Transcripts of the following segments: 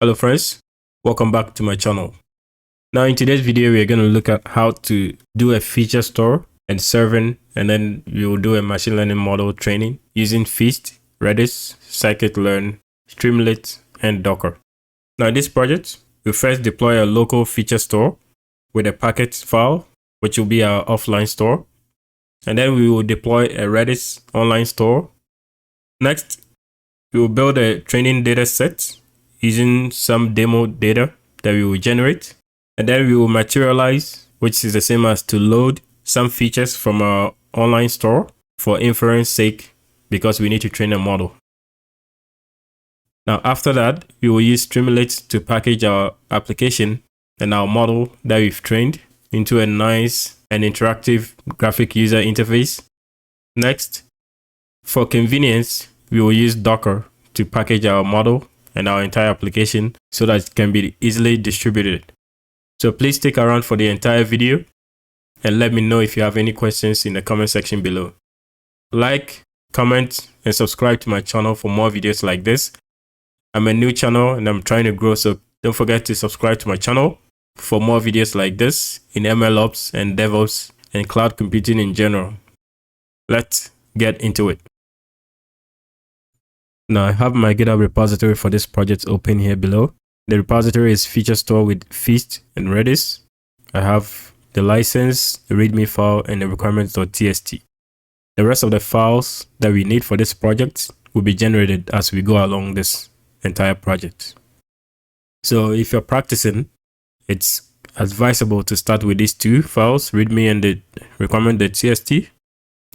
Hello friends, welcome back to my channel. Now in today's video, we are going to look at how to do a feature store and serving, and then we will do a machine learning model training using Feast, Redis, Scikit-learn, Streamlit, and Docker. Now in this project, we first deploy a local feature store with a packet file, which will be our offline store. And then we will deploy a Redis online store. Next, we will build a training data set using some demo data that we will generate. And then we will materialize, which is the same as to load some features from our online store for inference sake, because we need to train a model. Now, after that, we will use Streamlit to package our application and our model that we've trained into a nice and interactive graphic user interface. Next, for convenience, we will use Docker to package our model and our entire application so that it can be easily distributed. So please stick around for the entire video and let me know if you have any questions in the comment section below. Like, comment, and subscribe to my channel for more videos like this. I'm a new channel and I'm trying to grow, so don't forget to subscribe to my channel for more videos like this in MLOps and DevOps and cloud computing in general. Let's get into it. Now I have my GitHub repository for this project open here below. The repository is feature store with Feast and Redis. I have the license, the README file, and the requirements.txt. The rest of the files that we need for this project will be generated as we go along this entire project. So if you're practicing, it's advisable to start with these two files, README and the requirement.txt,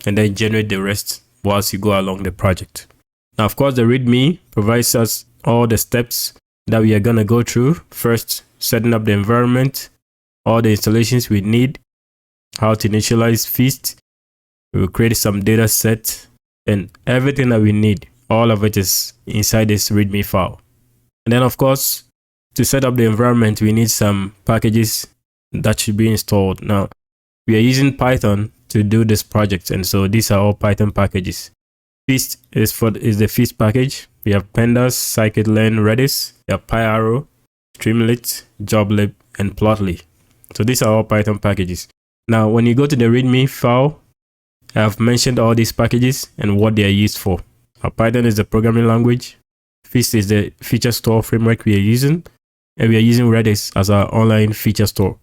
and then generate the rest whilst you go along the project. Now, of course, the README provides us all the steps that we are going to go through. First, setting up the environment, all the installations we need, how to initialize Feast. We will create some data set, and everything that we need, all of it is inside this README file. And then, of course, to set up the environment, we need some packages that should be installed. Now, we are using Python to do this project, and so these are all Python packages. Feast is the Feast package. We have Pandas, Scikit-learn, Redis, we have PyArrow, Streamlit, Joblib, and Plotly. So these are all Python packages. Now, when you go to the README file, I have mentioned all these packages and what they are used for. Python is the programming language. Feast is the feature store framework we are using, and we are using Redis as our online feature store.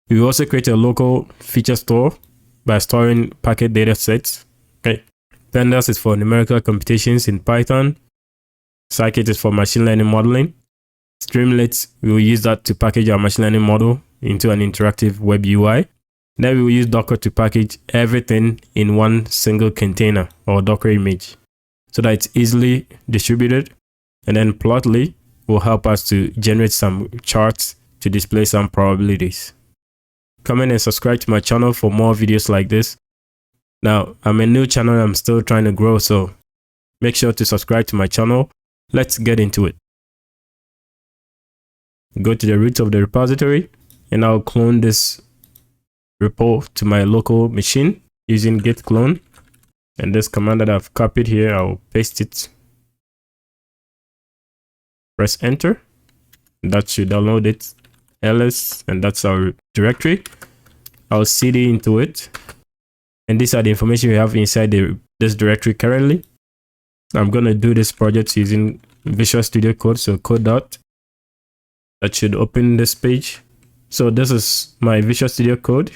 We will also create a local feature store by storing packet data sets. Okay. Pandas is for numerical computations in Python. Scikit is for machine learning modeling. Streamlit, we will use that to package our machine learning model into an interactive web UI. Then we will use Docker to package everything in one single container or Docker image so that it's easily distributed. And then Plotly will help us to generate some charts to display some probabilities. Comment and subscribe to my channel for more videos like this. Now, I'm a new channel, I'm still trying to grow, so make sure to subscribe to my channel. Let's get into it. Go to the root of the repository, and I'll clone this repo to my local machine using git clone. And this command that I've copied here, I'll paste it. Press enter. That should download it. ls, and that's our directory. I'll cd into it. And these are the information we have inside this directory currently. I'm going to do this project using Visual Studio Code. So code dot. That should open this page. So this is my Visual Studio Code.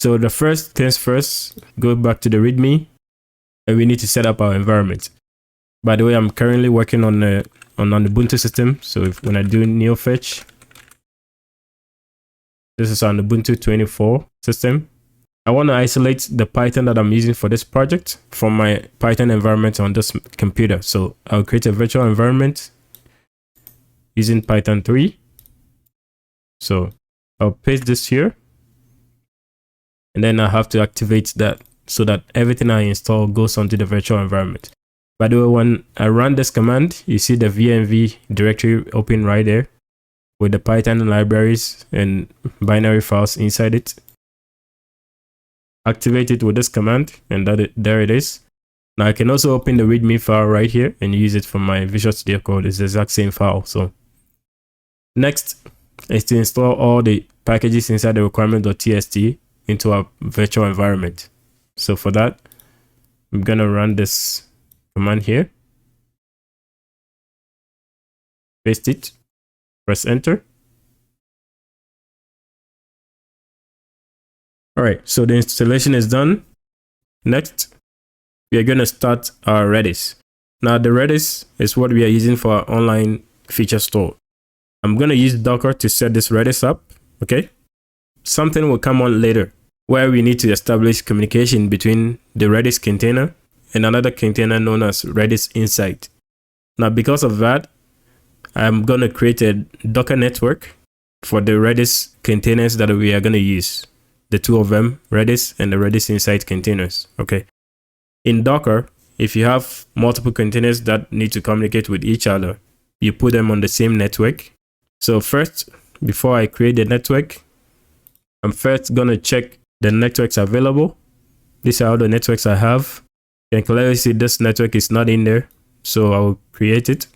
So the first things first, go back to the README, and we need to set up our environment. By the way, I'm currently working on an Ubuntu system. So when I do neofetch, this is on Ubuntu 24 system. I want to isolate the Python that I'm using for this project from my Python environment on this computer. So I'll create a virtual environment using Python 3. So I'll paste this here. And then I have to activate that so that everything I install goes onto the virtual environment. By the way, when I run this command, you see the VMV directory open right there with the Python libraries and binary files inside it. Activate it with this command, and there it is. Now I can also open the README file right here and use it from my Visual Studio Code. It's the exact same file. So Next is to install all the packages inside the requirement.txt into our virtual environment. So for that, I'm going to run this command here. Paste it, press enter. All right, so the installation is done. Next, we are going to start our Redis. Now the Redis is what we are using for our online feature store. I'm going to use Docker to set this Redis up, okay? Something will come on later where we need to establish communication between the Redis container and another container known as Redis Insight. Now because of that, I'm going to create a Docker network for the Redis containers that we are going to use. The two of them, Redis and the Redis Insight containers, okay? In Docker, if you have multiple containers that need to communicate with each other, you put them on the same network. So first, before I create the network, I'm first going to check the networks available. These are all the networks I have. You can clearly see this network is not in there. So I will create it.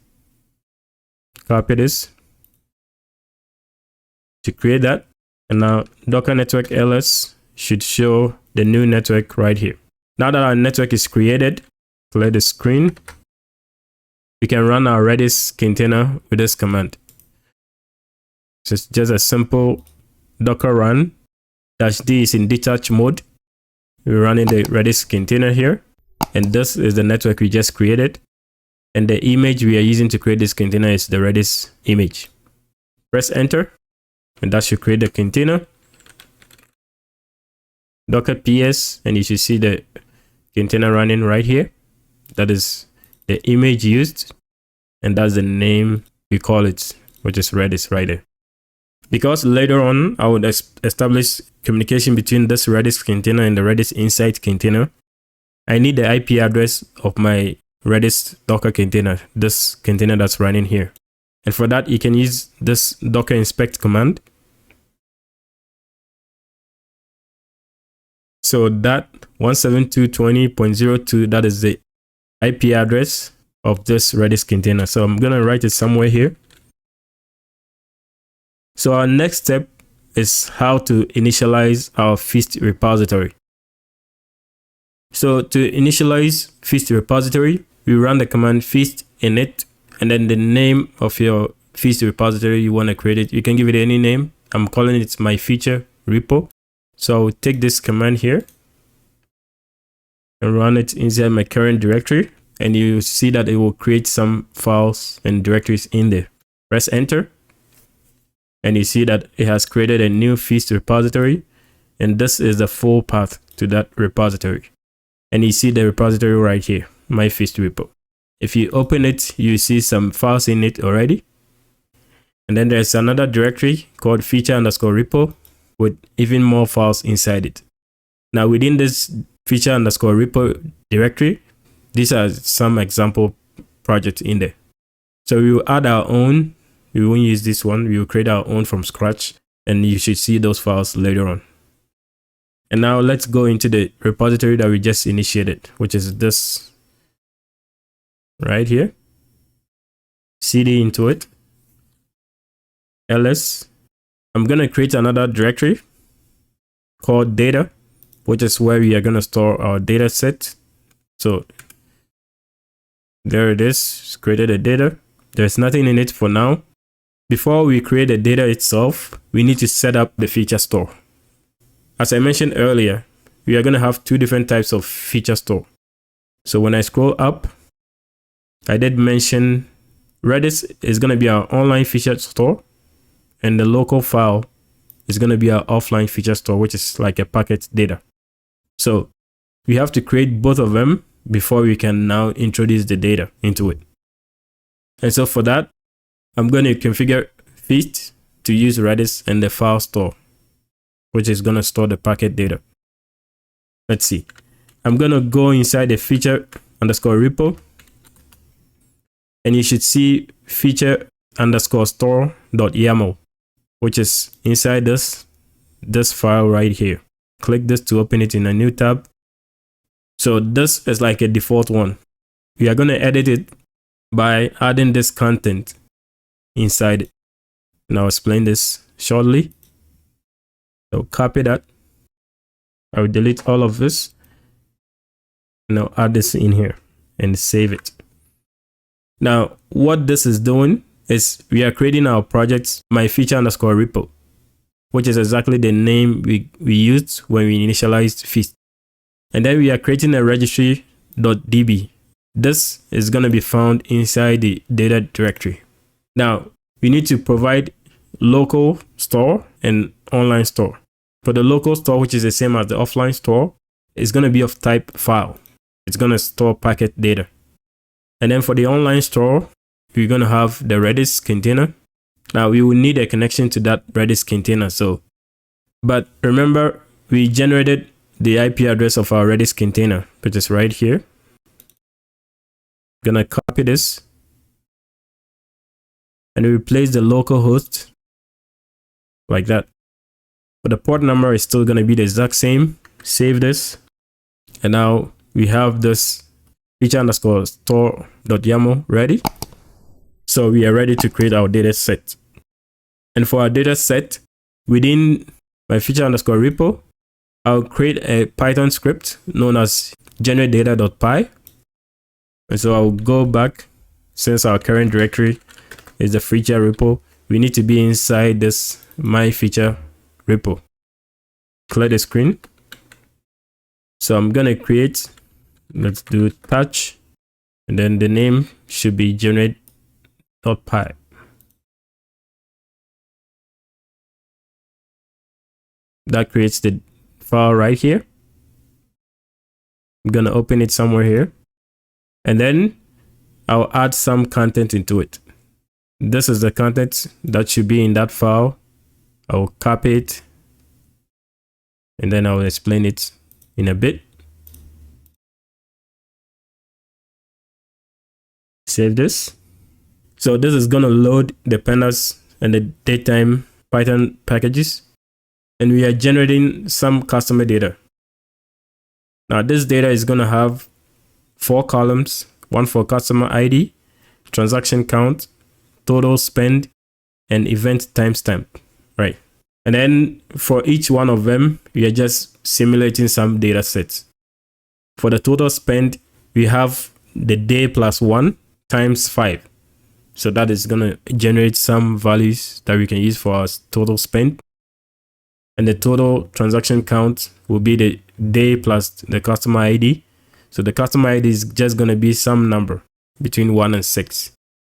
Copy this to create that. And now Docker network ls should show the new network right here. Now that our network is created, clear the screen. We can run our Redis container with this command. So it's just a simple Docker run. -d is in detach mode. We're running the Redis container here. And this is the network we just created. And the image we are using to create this container is the Redis image. Press enter. And that should create the container. Docker ps, and you should see the container running right here. That is the image used. And that's the name we call it, which is Redis right there. Because later on, I would establish communication between this Redis container and the Redis Insight container, I need the IP address of my Redis Docker container, this container that's running here. And for that, you can use this docker inspect command. So that 172.20.02, that is the IP address of this Redis container. So I'm going to write it somewhere here. So our next step is how to initialize our Feast repository. So to initialize Feast repository, we run the command feast init, and then the name of your Feast repository you want to create it. You can give it any name. I'm calling it my feature repo. So I'll take this command here and run it inside my current directory, and you see that it will create some files and directories in there. Press enter. And you see that it has created a new Feast repository, and this is the full path to that repository. And you see the repository right here, my Feast repo. If you open it, you see some files in it already. And then there's another directory called feature_repo with even more files inside it. Now within this feature_repo directory, these are some example projects in there. So we will add our own. We won't use this one. We will create our own from scratch, and you should see those files later on. And now let's go into the repository that we just initiated, which is this right here. CD into it. ls. I'm going to create another directory called data, which is where we are going to store our data set. So there it is. It's created a data. There's nothing in it for now. Before we create the data itself, we need to set up the feature store. As I mentioned earlier, we are going to have two different types of feature store. So when I scroll up, I did mention Redis is going to be our online feature store, and the local file is going to be our offline feature store, which is like a packet data. So we have to create both of them before we can now introduce the data into it. And so for that, I'm going to configure Feast to use Redis and the file store, which is going to store the packet data. Let's see. I'm going to go inside the feature_repo, and you should see feature_store.yaml, which is inside this file right here. Click this to open it in a new tab. So this is like a default one. We are going to edit it by adding this content inside it. And I'll explain this shortly. So copy that. I'll delete all of this. And I'll add this in here and save it. Now, what this is doing is we are creating our project myFeature_repo, which is exactly the name we used when we initialized Feast. And then we are creating a registry.db. This is going to be found inside the data directory. Now, we need to provide local store and online store. For the local store, which is the same as the offline store, it's going to be of type file. It's going to store packet data. And then for the online store, we're going to have the Redis container. Now we will need a connection to that Redis container. But remember, we generated the IP address of our Redis container, which is right here. I'm going to copy this and replace the local host like that. But the port number is still going to be the exact same. Save this. And now we have this feature_store.yaml ready. So we are ready to create our data set. And for our data set, within my feature_repo, I'll create a Python script known as generate_data.py. And so I'll go back, since our current directory is the feature repo, we need to be inside this my feature repo. Clear the screen. So I'm going to create, let's do touch, and then the name should be generate.py. That creates the file right here. I'm going to open it somewhere here. And then I'll add some content into it. This is the content that should be in that file. I'll copy it. And then I'll explain it in a bit. Save this. So this is going to load the pandas and the datetime Python packages. And we are generating some customer data. Now this data is going to have 4 columns, one for customer ID, transaction count, total spend, and event timestamp, right? And then for each one of them, we are just simulating some data sets. For the total spend, we have the day plus 1 times 5. So that is going to generate some values that we can use for our total spend. And the total transaction count will be the day plus the customer ID. So the customer ID is just going to be some number between 1 and 6.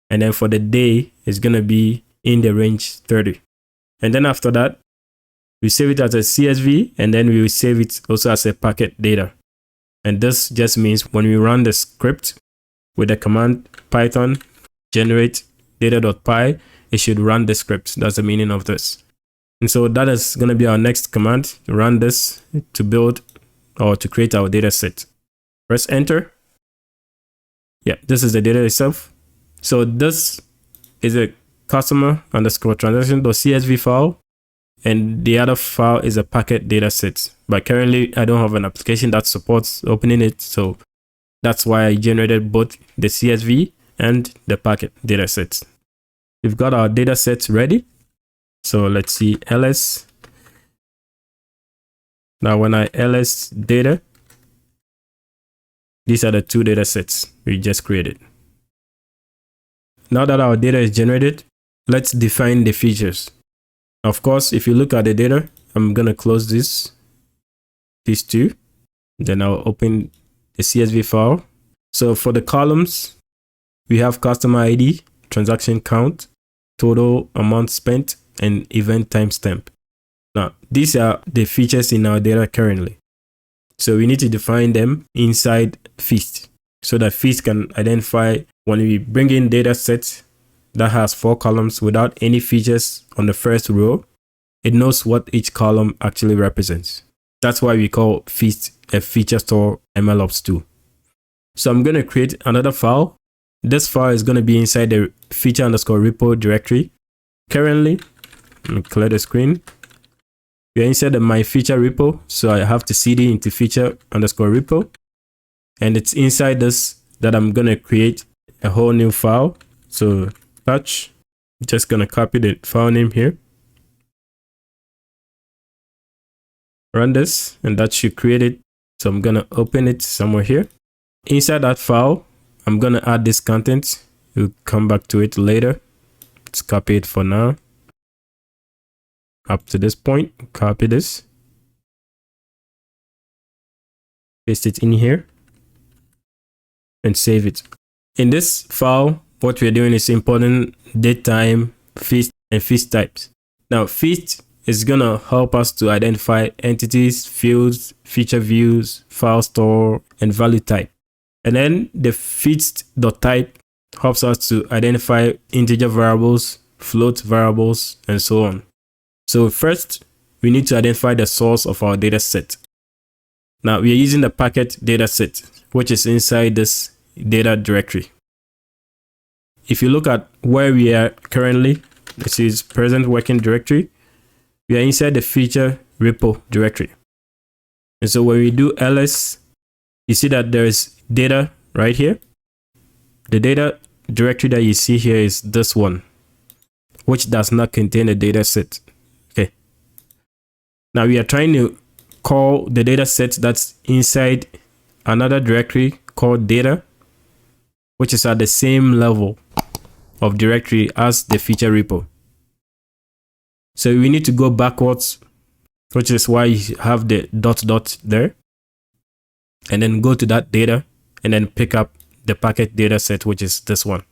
And then for the day, it's going to be in the range 30. And then after that, we save it as a CSV, and then we will save it also as a packet data. And this just means when we run the script with the command Python generate data.py, it should run the script. That's the meaning of this. And so that is going to be our next command, run this to build or to create our data set. Press enter. Yeah, this is the data itself. So this is a customer_transaction.csv file, and the other file is a packet data set. But currently I don't have an application that supports opening it. So that's why I generated both the CSV and the packet data sets. We've got our data sets ready. So let's see ls. Now when I ls data, these are the 2 data sets we just created. Now that our data is generated, let's define the features. Of course, if you look at the data, I'm going to close these 2. Then I'll open the CSV file. So for the columns, we have customer ID, transaction count, total amount spent, and event timestamp. Now, these are the features in our data currently. So we need to define them inside Feast so that Feast can identify when we bring in data sets that has 4 columns without any features on the first row, it knows what each column actually represents. That's why we call Feast a feature store MLOps tool. So I'm going to create another file. This file is going to be inside the feature_repo directory. Currently, let me clear the screen. We are inside the my feature repo. So I have to cd into feature_repo. And it's inside this that I'm going to create a whole new file. So touch, Just gonna copy the file name here. Run this, and that should create it. So I'm gonna open it somewhere here. Inside that file, I'm gonna add this content. We'll come back to it later. Let's copy it for now. Up to this point, copy this. Paste it in here and save it. In this file, what we're doing is importing datetime, feast, and feast types. Now, feast is gonna help us to identify entities, fields, feature views, file store, and value type. And then the feast.type helps us to identify integer variables, float variables, and so on. So first, we need to identify the source of our data set. Now we are using the packet dataset, which is inside this data directory. If you look at where we are currently, this is present working directory. We are inside the feature repo directory. And so when we do ls, you see that there is data right here. The data directory that you see here is this one, which does not contain a data set. Okay. Now we are trying to call the data set that's inside another directory called data, which is at the same level of directory as the feature repo. So we need to go backwards, which is why you have the dot there, and then go to that data and then pick up the packet data set, which is this one.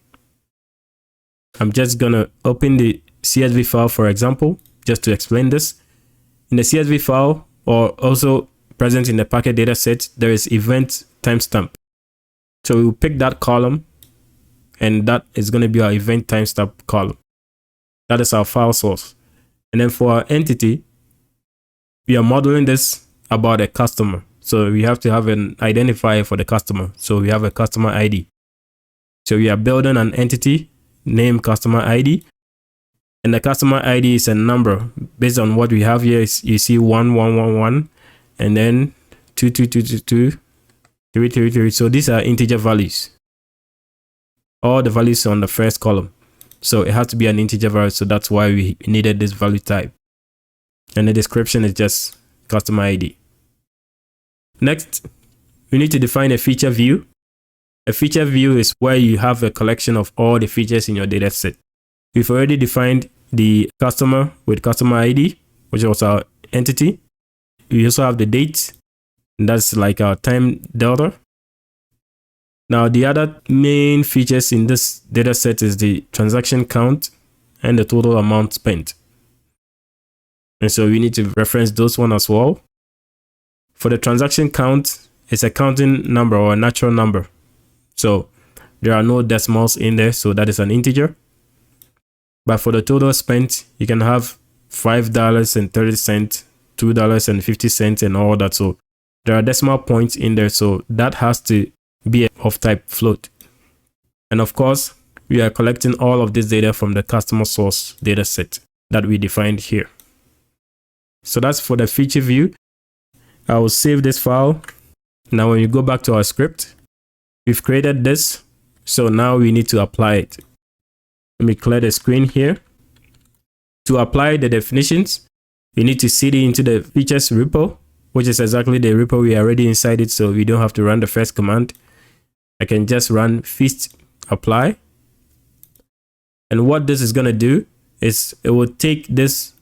I'm just gonna open the CSV file, for example, just to explain this. In the CSV file, or also present in the packet data set, there is event timestamp. So we'll pick that column, and that is going to be our event timestamp column. That is our file source. And then for our entity, we are modeling this about a customer. So we have to have an identifier for the customer. So we have a customer ID. So we are building an entity named customer ID. And the customer ID is a number based on what we have here. Is you see 1111 and then 22222 333. So these are integer values. All the values on the first column. So it has to be an integer value. So that's why we needed this value type. And the description is just customer ID. Next, we need to define a feature view. A feature view is where you have a collection of all the features in your data set. We've already defined the customer with customer ID, which was our entity. We also have the date, and that's like our time delta. Now, the other main features in this data set is the transaction count and the total amount spent. And so we need to reference those one as well. For the transaction count, it's a counting number or a natural number. So there are no decimals in there, so that is an integer. But for the total spent, you can have $5.30, $2.50, and all that. So there are decimal points in there, so that has to be of type float. And of course, we are collecting all of this data from the customer source data set that we defined here. So that's for the feature view. I will save this file. Now when you go back to our script, we've created this. So now we need to apply it. Let me clear the screen here. To apply the definitions, we need to cd into the features repo, which is exactly the repo we are already inside it, so we don't have to run the first command. I can just run feast apply. And what this is going to do is it will take this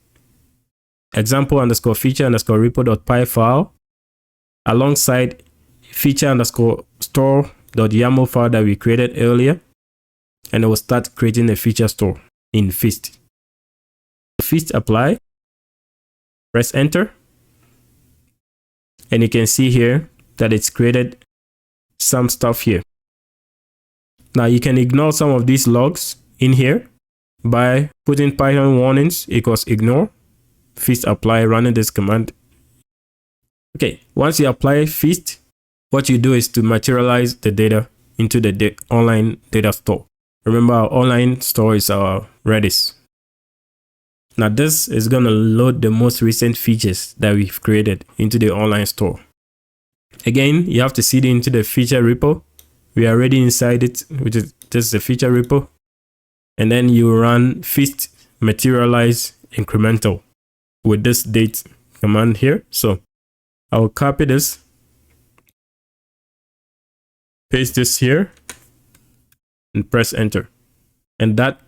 example underscore feature underscore repo.py file alongside feature underscore store.yaml file that we created earlier, and it will start creating a feature store in Feast. Feast apply, press enter, and you can see here that it's created some stuff here. Now you can ignore some of these logs in here by putting Python warnings equals ignore, Feast apply, running this command. Okay, once you apply Feast, what you do is to materialize the data into the online data store. Remember, our online store is our Redis. Now this is going to load the most recent features that we've created into the online store. Again, you have to cd into the feature repo. We are already inside it, which is this is the feature repo. and then you run feast materialize incremental with this date command here. So I will copy this, paste this here, and press enter. And that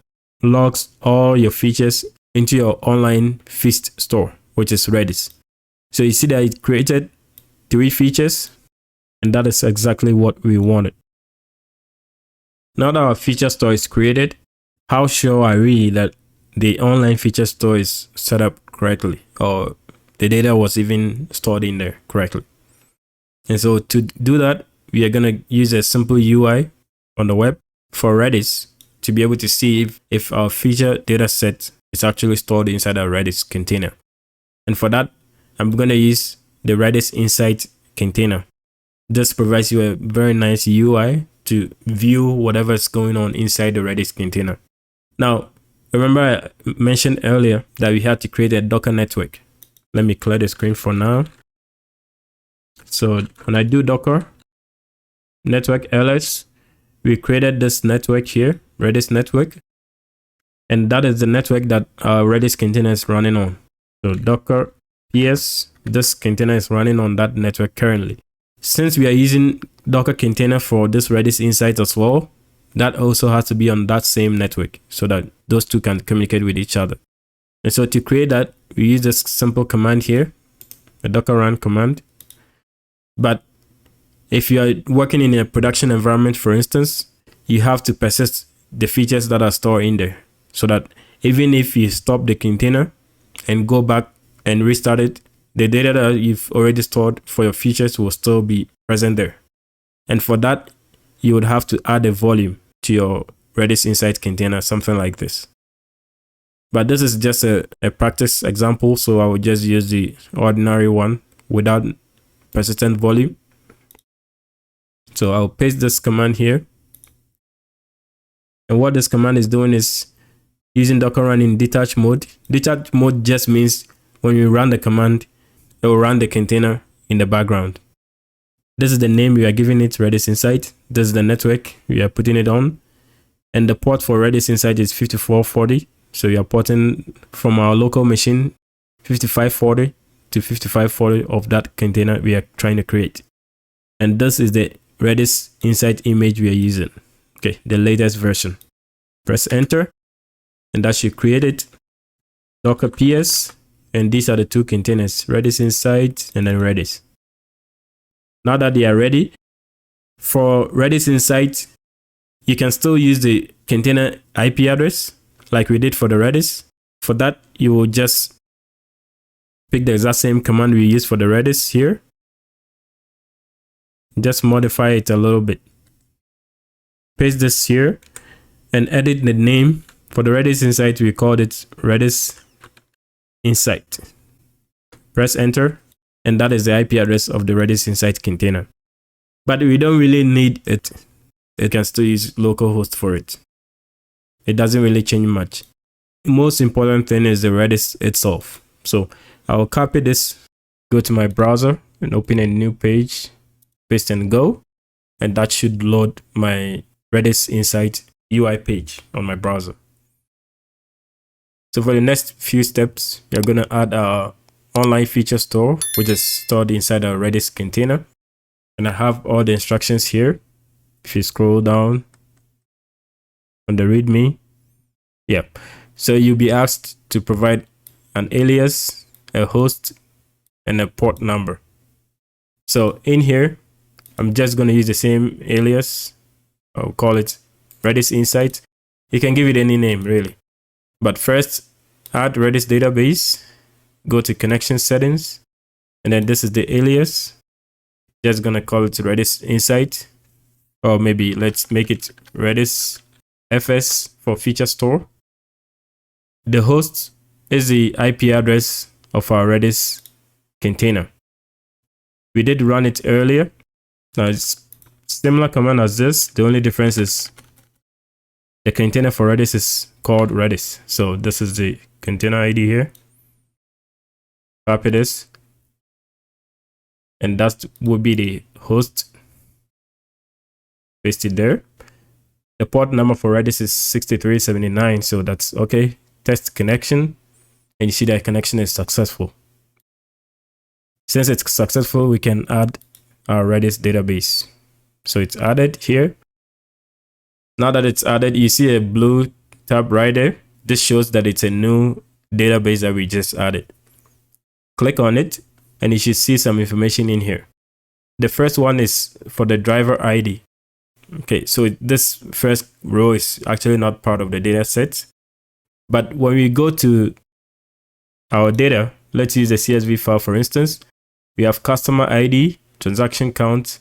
logs all your features into your online feast store, which is Redis. So you see that it created 3 features, and that is exactly what we wanted. Now that our feature store is created, how sure are we that the online feature store is set up correctly, or the data was even stored in there correctly? And so to do that, we are going to use a simple UI on the web for Redis to be able to see if our feature data set is actually stored inside our Redis container. And for that, I'm going to use the Redis Insight container. This provides you a very nice UI to view whatever is going on inside the Redis container. Now, remember I mentioned earlier that we had to create a Docker network. Let me clear the screen for now. So when I do Docker network ls, we created this network here, Redis network. And that is the network that our Redis container is running on. So Docker ps, this container is running on that network currently. Since we are using Docker container for this Redis Insight as well, that also has to be on that same network so that those two can communicate with each other. And so to create that, we use this simple command here, a docker run command. But if you are working in a production environment, for instance, you have to persist the features that are stored in there so that even if you stop the container and go back and restart it, the data that you've already stored for your features will still be present there. And for that, you would have to add a volume to your Redis Insight container, something like this. But this is just a practice example, so I will just use the ordinary one without persistent volume. So I'll paste this command here. And what this command is doing is using Docker run in detached mode. Detached mode just means when you run the command, it will run the container in the background. This is the name we are giving it, Redis Insight. This is the network we are putting it on. And the port for Redis Insight is 5440. So we are porting from our local machine 5540 to 5540 of that container we are trying to create. And this is the Redis Insight image we are using. Okay, the latest version. Press enter, and that should create it. Docker ps, and these are the 2 containers, Redis Insight and then Redis. Now that they are ready, for Redis Insight, you can still use the container IP address like we did for the Redis. For that, you will just pick the exact same command we used for the Redis here. Just modify it a little bit. Paste this here and edit the name. For the Redis Insight, we called it Redis Insight. Press enter, and that is the IP address of the Redis Insight container. But we don't really need it. You can still use localhost for it. It doesn't really change much. The most important thing is the Redis itself. So I will copy this, go to my browser and open a new page, paste and go. And that should load my Redis Insight UI page on my browser. So for the next few steps, you're going to add our online feature store, which is stored inside our Redis container. And I have all the instructions here. If you scroll down on the README, so you'll be asked to provide an alias, a host, and a port number. So in here, I'm just going to use the same alias. I'll call it Redis Insight. You can give it any name really. But first, add Redis database, go to connection settings, and then this is the alias. Just going to call it Redis Insight, or maybe let's make it Redis FS for feature store. The host is the IP address of our Redis container. We did run it earlier. Now it's similar command as this. The only difference is the container for Redis is called Redis. So this is the container ID here. Copy this. And that would be the host. Paste it there. The port number for Redis is 6379, so that's okay. Test connection, and you see that connection is successful. Since it's successful, we can add our Redis database. So it's added here. Now that it's added, you see a blue tab right there. This shows that it's a new database that we just added. Click on it, and you should see some information in here. The first one is for the driver ID. Okay, so this first row is actually not part of the data set. But when we go to our data, let's use the CSV file for instance. We have customer ID, transaction count,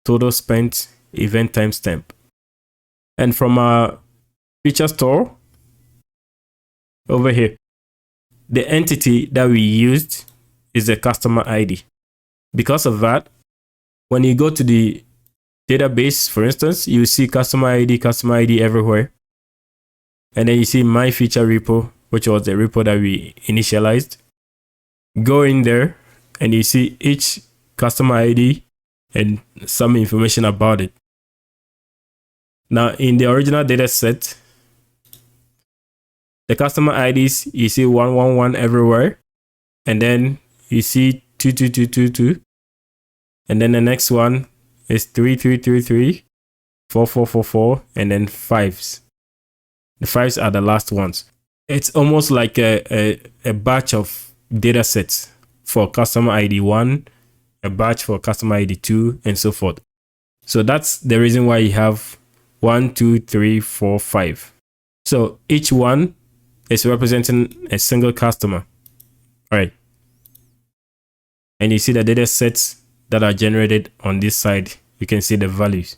total spent, event timestamp. And from our feature store over here, the entity that we used is the customer ID. Because of that, when you go to the database, for instance, you see customer ID everywhere. And then you see my feature repo, which was the repo that we initialized. Go in there and you see each customer ID and some information about it. Now, in the original data set, the customer IDs, you see 111 everywhere. And then you see 22222. And then the next one is 3333, 4444, and then 5s. The 5s are the last ones. It's almost like a batch of data sets for customer ID 1, a batch for customer ID 2, and so forth. So that's the reason why you have 1, 2, 3, 4, 5. So each one is representing a single customer. All right. And you see the data sets that are generated on this side. You can see the values.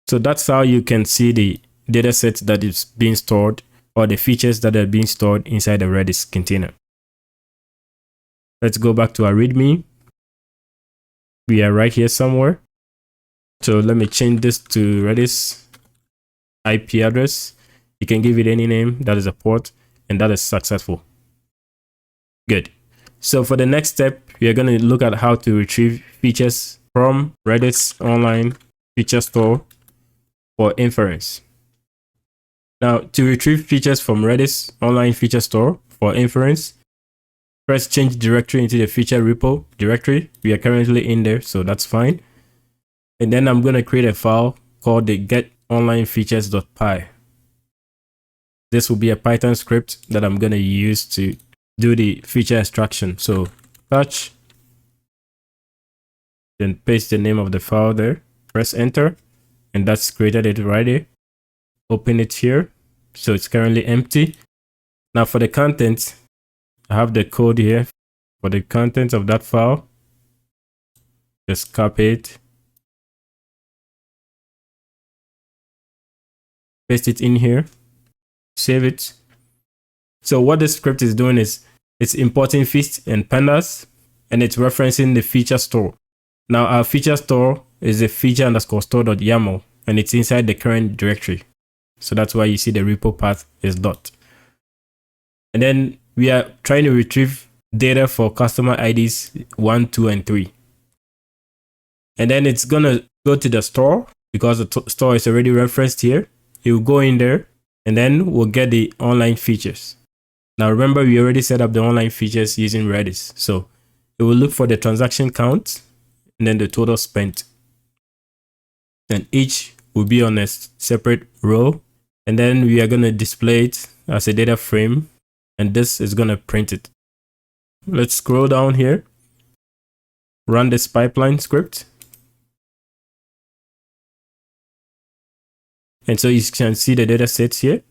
So that's how you can see the data set that is being stored, or the features that are being stored inside the Redis container. Let's go back to our README. We are right here somewhere. So let me change this to Redis IP address. You can give it any name. That is a port, and that is successful. Good. So for the next step, we are going to look at how to retrieve features from Redis Online Feature Store for Inference. Now, to retrieve features from Redis Online Feature Store for Inference, first change directory into the feature repo directory. We are currently in there, so that's fine. And then I'm going to create a file called the getonlinefeatures.py. This will be a Python script that I'm going to use to do the feature extraction. So touch, then paste the name of the file there, press enter, and that's created it right here. Open it here. So it's currently empty. Now for the content, I have the code here for the content of that file. Just copy it, paste it in here, save it. So what this script is doing is it's importing Feast and pandas, and it's referencing the feature store. Now our feature store is a feature underscore store.yaml, and it's inside the current directory. So that's why you see the repo path is dot. And then we are trying to retrieve data for customer IDs 1, 2, and 3. And then it's gonna go to the store because the store is already referenced here. It will go in there, and then we'll get the online features. Now remember, we already set up the online features using Redis. So it will look for the transaction count and then the total spent. And each will be on a separate row. And then we are going to display it as a data frame. And this is going to print it. Let's scroll down here. Run this pipeline script. And so you can see the data sets here.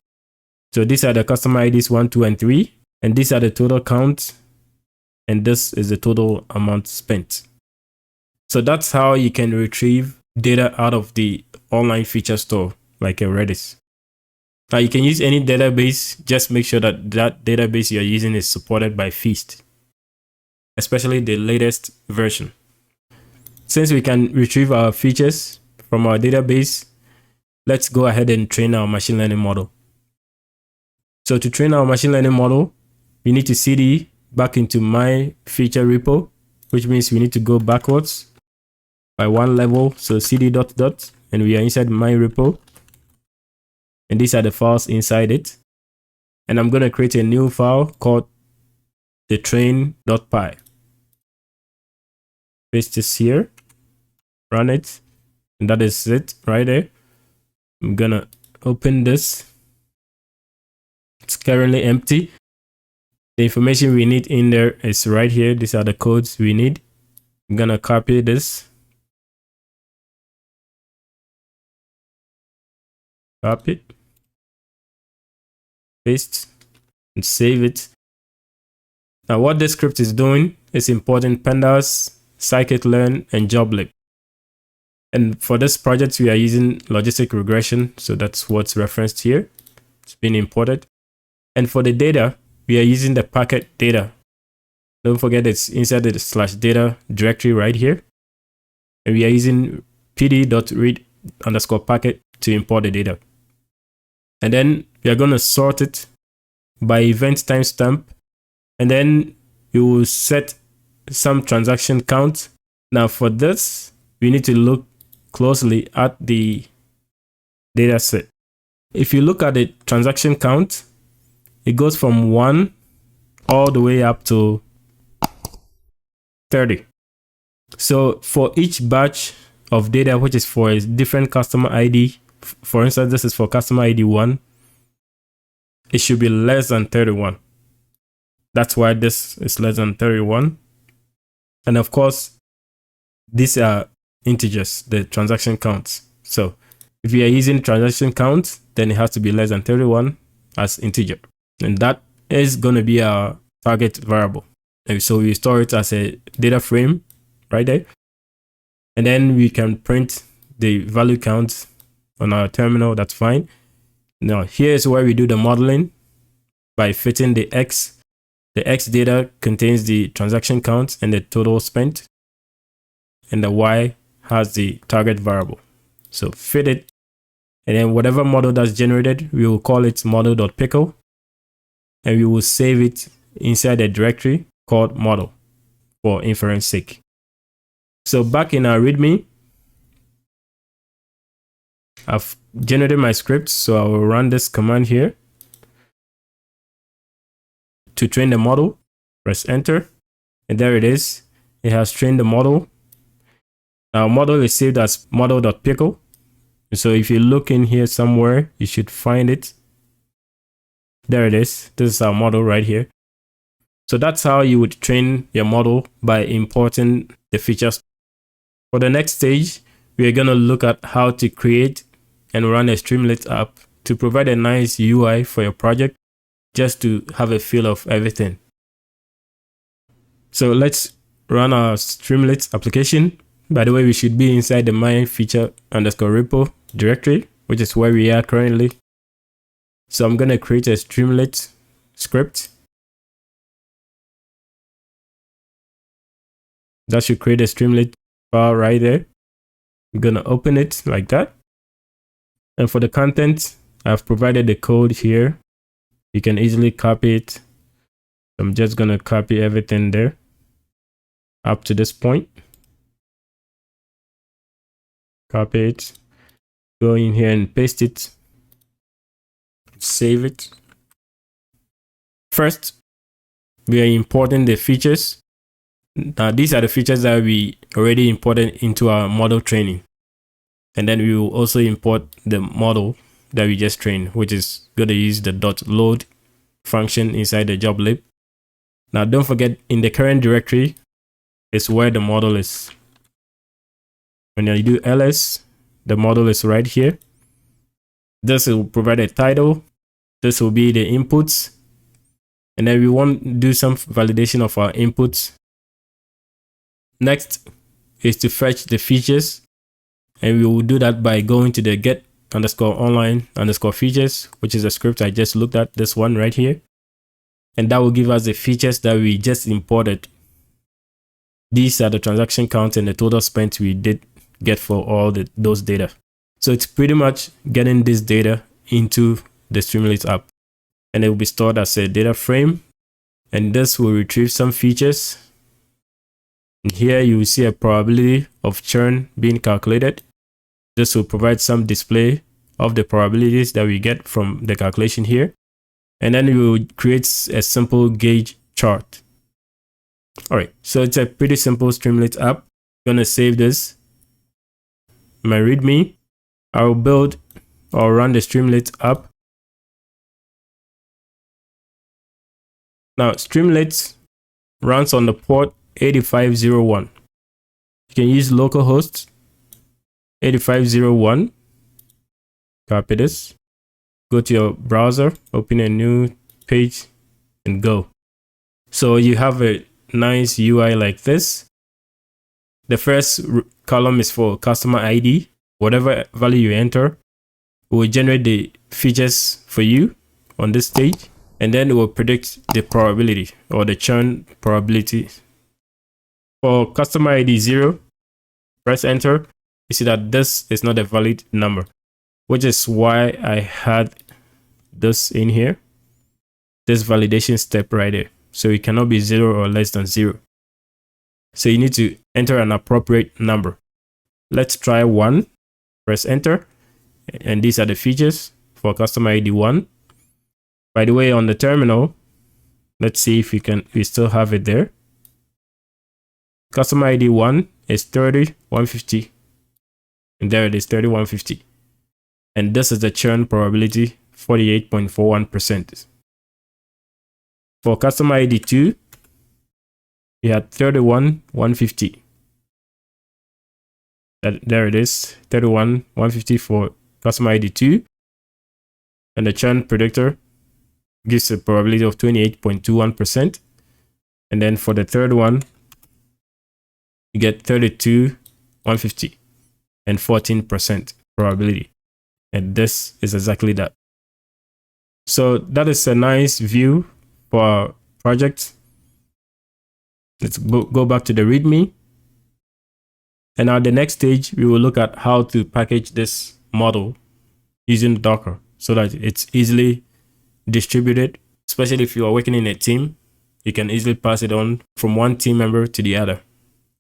So these are the customer IDs 1, 2, and 3. And these are the total counts. And this is the total amount spent. So that's how you can retrieve data out of the online feature store, like a Redis. Now you can use any database. Just make sure that that database you're using is supported by Feast, especially the latest version. Since we can retrieve our features from our database, let's go ahead and train our machine learning model. So to train our machine learning model, we need to cd back into my feature repo, which means we need to go backwards by one level. So cd ... and we are inside my repo. And these are the files inside it. And I'm going to create a new file called the train.py. Paste this here, run it, and that is it right there. I'm going to open this. It's currently empty. The information we need in there is right here. These are the codes we need. I'm going to copy this. Copy it. Paste and save it. Now what this script is doing is importing pandas, Scikit-learn, and joblib. And for this project, we are using logistic regression. So that's what's referenced here. It's been imported. And for the data, we are using the packet data. Don't forget it's inside the /data directory right here. And we are using pd.read_packet to import the data. And then we are going to sort it by event timestamp. And then you will set some transaction count. Now for this, we need to look closely at the data set. If you look at the transaction count, it goes from 1 all the way up to 30. So for each batch of data, which is for a different customer ID, for instance, this is for customer ID 1, it should be less than 31. That's why this is less than 31. And of course, these are integers, the transaction counts. So if you are using transaction count, then it has to be less than 31 as integer. And that is going to be our target variable. And so we store it as a data frame right there. And then we can print the value count on our terminal. That's fine. Now here's where we do the modeling by fitting the X. The X data contains the transaction count and the total spent. And the Y has the target variable. So fit it. And then whatever model that's generated, we will call it model.pickle. And we will save it inside a directory called model for inference sake. So back in our README, I've generated my script. So I will run this command here to train the model. Press enter. And there it is. It has trained the model. Our model is saved as model.pickle. So if you look in here somewhere, you should find it. There it is. This is our model right here. So that's how you would train your model, by importing the features. For the next stage, we are going to look at how to create and run a Streamlit app to provide a nice UI for your project, just to have a feel of everything. So let's run our Streamlit application. By the way, we should be inside the my feature_repo directory, which is where we are currently. So I'm going to create a Streamlit script. That should create a Streamlit file right there. I'm going to open it like that. And for the content, I've provided the code here. You can easily copy it. I'm just going to copy everything there up to this point. Copy it. Go in here and paste it. Save it. First, we are importing the features. Now, these are the features that we already imported into our model training. And then we will also import the model that we just trained, which is going to use the .load function inside the joblib. Now, don't forget, in the current directory is where the model is. When you do ls, the model is right here. This will provide a title. This will be the inputs. And then we want to do some validation of our inputs. Next is to fetch the features. And we will do that by going to the get_online_features, which is a script I just looked at, this one right here. And that will give us the features that we just imported. These are the transaction count and the total spent we did get for all those data. So it's pretty much getting this data into the Streamlit app. And it will be stored as a data frame. And this will retrieve some features. And here you will see a probability of churn being calculated. This will provide some display of the probabilities that we get from the calculation here. And then we will create a simple gauge chart. All right, so it's a pretty simple Streamlit app. I'm gonna save this. My README. I will build or run the Streamlit app. Now, Streamlit runs on the port 8501. You can use localhost 8501. Copy this. Go to your browser, open a new page, and go. So you have a nice UI like this. The first column is for customer ID. Whatever value you enter, it will generate the features for you on this stage, and then it will predict the probability or the churn probability. For customer ID 0, press enter. You see that this is not a valid number, which is why I had this in here, this validation step right there. So it cannot be 0 or less than 0. So you need to enter an appropriate number. Let's try 1. Press enter. And these are the features for customer ID 1. By the way, on the terminal, let's see if we still have it there. Customer ID 1 is 30,150. And there it is, 30,150. And this is the churn probability, 48.41%. For customer ID 2, we had 31,150. There it is, 31,150 for customer ID 2. And the churn predictor gives a probability of 28.21%. And then for the third one, you get 32,150 and 14% probability. And this is exactly that. So that is a nice view for our project. Let's go back to the README. And now the next stage, we will look at how to package this model using Docker so that it's easily distributed. Especially if you are working in a team, you can easily pass it on from one team member to the other.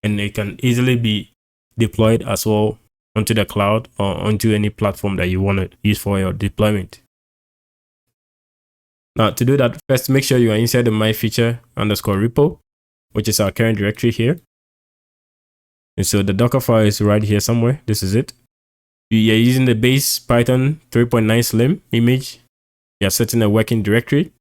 And it can easily be deployed as well onto the cloud or onto any platform that you want to use for your deployment. Now, to do that, first make sure you are inside the myfeature_repo, which is our current directory here. And so the Docker file is right here somewhere. This is it. We are using the base Python 3.9 Slim image. We are setting a working directory.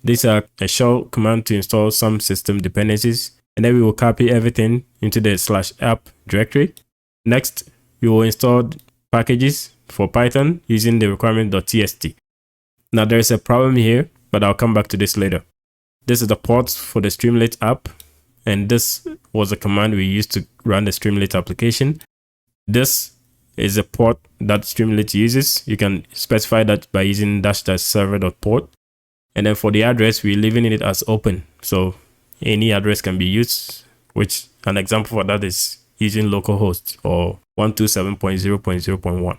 These are a shell command to install some system dependencies. And then we will copy everything into the /app directory. Next, we will install packages for Python using the requirement.txt. Now there is a problem here, but I'll come back to this later. This is the ports for the Streamlit app, and this was a command we used to run the Streamlit application. This is a port that Streamlit uses. You can specify that by using --server.port. And then for the address, we're leaving it as open. So any address can be used, which an example for that is using localhost or 127.0.0.1.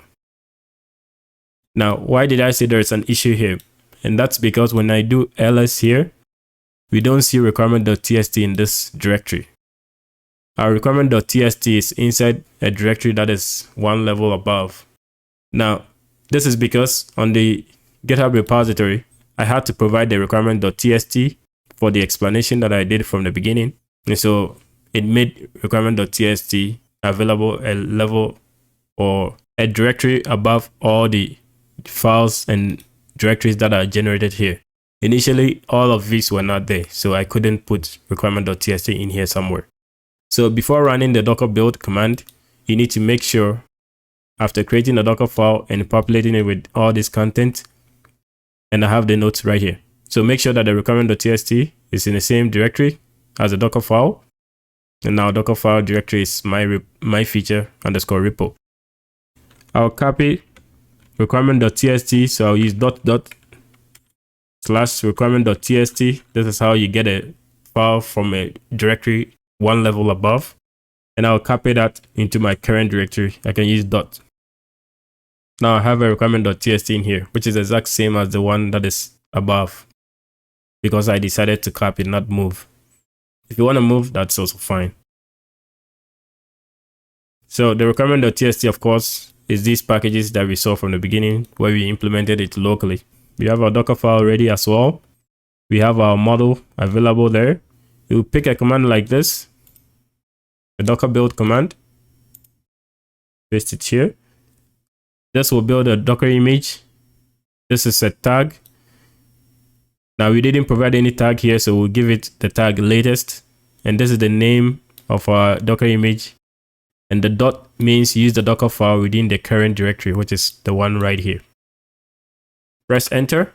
Now, why did I say there is an issue here? And that's because when I do ls here, we don't see requirement.txt in this directory. Our requirement.txt is inside a directory that is one level above. Now, this is because on the GitHub repository, I had to provide the requirement.txt for the explanation that I did from the beginning. And so it made requirement.txt available a level or a directory above all the files and directories that are generated here. Initially, all of these were not there, so I couldn't put requirement.txt in here somewhere. So before running the docker build command, you need to make sure after creating a Docker file and populating it with all this content, and I have the notes right here. So make sure that the requirement.txt is in the same directory as the Docker file. And now Docker file directory is myfeature_repo. I'll copy requirement.txt, so I'll use /requirement.txt. This is how you get a file from a directory one level above. And I'll copy that into my current directory. I can use dot. Now I have a requirement.txt in here, which is the exact same as the one that is above, because I decided to copy, not move. If you want to move, that's also fine. So the requirement.txt, of course, is these packages that we saw from the beginning where we implemented it locally. We have our Docker file ready as well. We have our model available there. You pick a command like this, a Docker build command, paste it here. This will build a Docker image. This is a tag. Now we didn't provide any tag here, so we'll give it the tag latest. And this is the name of our Docker image. And the dot means use the Docker file within the current directory, which is the one right here. Press enter.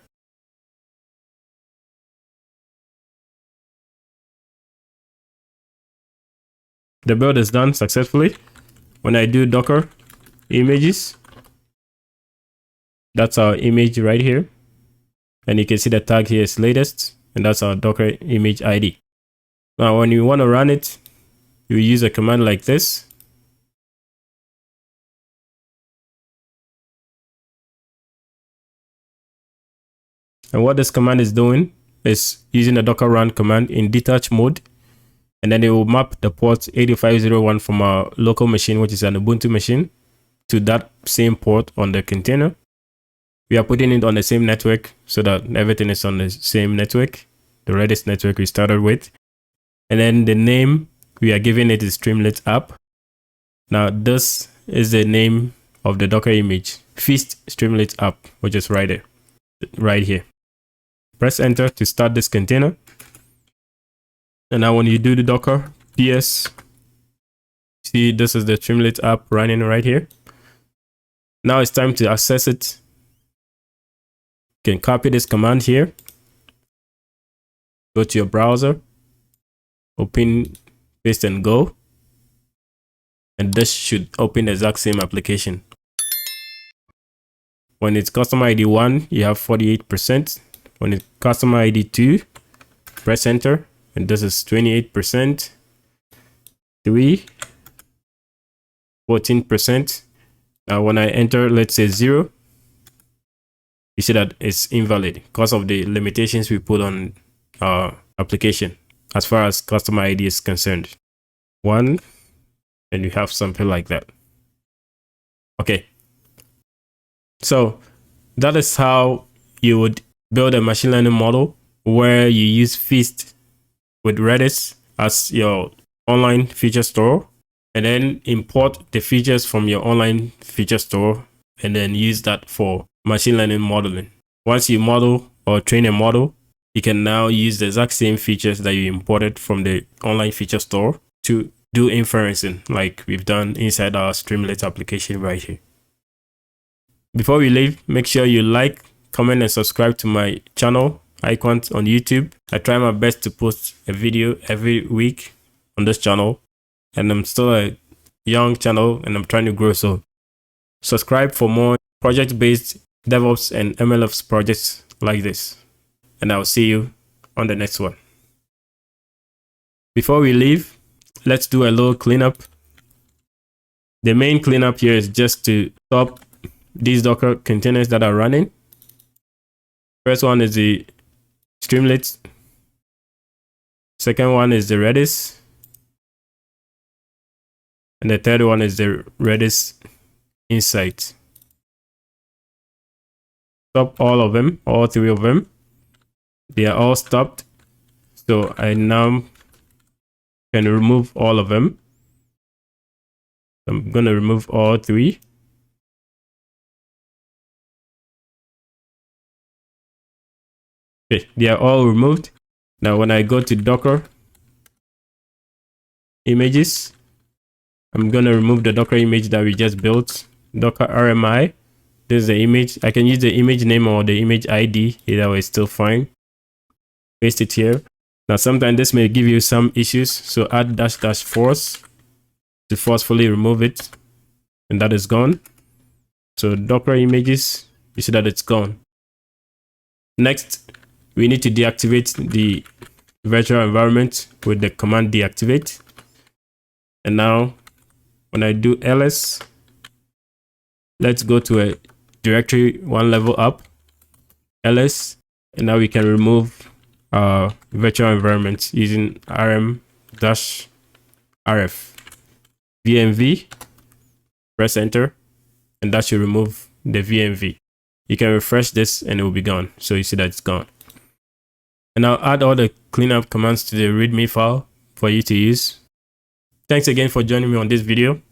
The build is done successfully. When I do Docker images, that's our image right here. And you can see the tag here is latest, and that's our Docker image ID. Now, when you want to run it, you use a command like this. And what this command is doing is using the docker run command in detach mode. And then it will map the port 8501 from our local machine, which is an Ubuntu machine, to that same port on the container. We are putting it on the same network so that everything is on the same network, the Redis network we started with. And then the name we are giving it is Streamlit App. Now this is the name of the Docker image, Feast Streamlit App, which is right there, right here. Press enter to start this container. And now when you do the Docker ps, see this is the Streamlit app running right here. Now it's time to access it. You can copy this command here. Go to your browser, open, paste and go. And this should open the exact same application. When it's customer ID 1, you have 48%. When it's customer ID 2, press enter. And this is 28%, 3, 14%. Now when I enter, let's say 0, you see that it's invalid because of the limitations we put on our application as far as customer ID is concerned. 1, and you have something like that. Okay. So that is how you would build a machine learning model where you use Feast with Redis as your online feature store, and then import the features from your online feature store and then use that for machine learning modeling. Once you model or train a model, you can now use the exact same features that you imported from the online feature store to do inferencing like we've done inside our Streamlit application right here. Before we leave, make sure you like, comment and subscribe to my channel icons on YouTube. I try my best to post a video every week on this channel, and I'm still a young channel and I'm trying to grow, so subscribe for more project-based DevOps and MLOps projects like this, and I'll see you on the next one. Before we leave, let's do a little cleanup. The main cleanup here is just to stop these Docker containers that are running. First one is the Streamlit. Second one is the Redis. And the third one is the Redis Insight. Stop all of them, all 3 of them. They are all stopped. So I now can remove all of them. I'm going to remove all 3. Okay, they are all removed. Now when I go to Docker images, I'm going to remove the Docker image that we just built. Docker RMI. This is the image. I can use the image name or the image ID. Either way, still fine. Paste it here. Now sometimes this may give you some issues. So add -- force to forcefully remove it. And that is gone. So Docker images, you see that it's gone. Next, we need to deactivate the virtual environment with the command deactivate. And now when I do ls, let's go to a directory 1 level up, ls, and now we can remove our virtual environment using rm-rf, vmv, press enter, and that should remove the VMV. You can refresh this and it will be gone. So you see that it's gone. And I'll add all the cleanup commands to the README file for you to use. Thanks again for joining me on this video.